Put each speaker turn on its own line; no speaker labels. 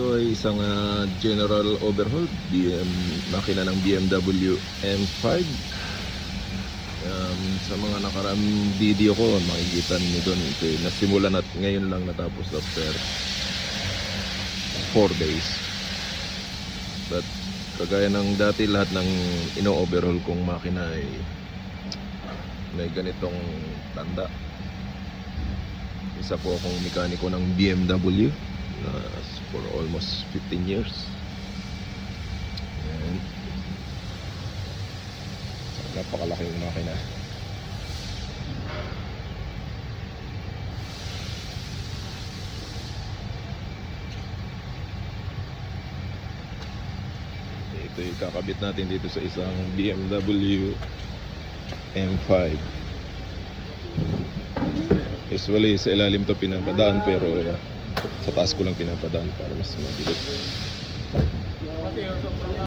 Ito ay isang general overhaul makina ng BMW M5. Sa mga nakaraming video ko, makikita niyo doon ito nasimulan at ngayon lang natapos after 4 days. But kagaya ng dati, lahat ng ino-overhaul kong makina ay may ganitong tanda. Isa po akong mekaniko ng BMW for almost 15 years. Ayan. Napakalaking makina. Ito yung kakabit natin dito sa isang BMW M5. Usually sa ilalim to pinapadaan, pero sa taas ko lang pinapadaan para mas mabilis.